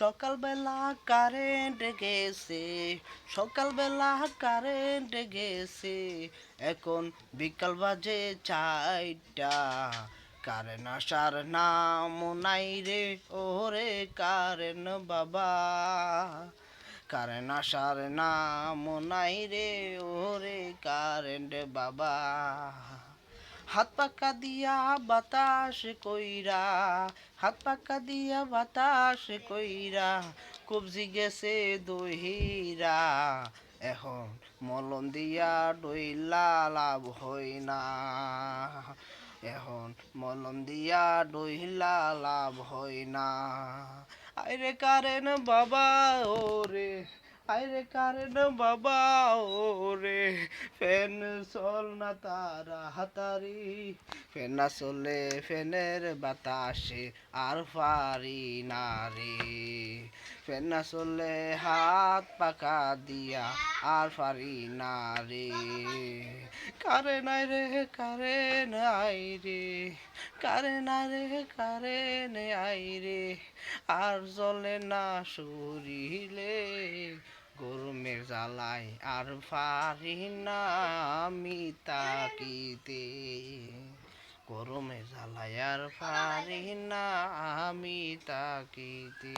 সকালবেলা কারেন্ট গেছে, সকালবেলা কারেন্ট গেছে, এখন বিকাল বাজে 4টা, কারেন্ট আসার নাম নাই রে, ওরে কারেন্ট বাবা, কারেন্ট আসার নাম নাই রে, ওরে কারেন্ট বাবা। হাত পাকা দিয়া বাতাস কইরা, হাত পাকা দিয়া বাতাস কইরা, কবজি গেছে দহিরা, এখন মলম দিয়া ডইলা লাভ হই না, এখন মলম দিয়া ডইলা লাভ হই না। আইরে কারেন বাবা ওরে, আইরে কারেন বাবা ওরে, ফ্যান চল না তাড়াতাড়ি, ফ্যান না চলে ফ্যানের বাতাসে আর পারি না রে, ফ্যান না চলে হাত পাকা দিয়া আর পারি না রে। কারে নাই রে, কারে নাই রে, কারে নাই রে, কারে নাই রে, আর জ্বলে না শরীরে, গরমের জ্বালায় আর পারি না আমি তাকিতে, গরমের জ্বালায় আর পারি না আমি তাকিতে।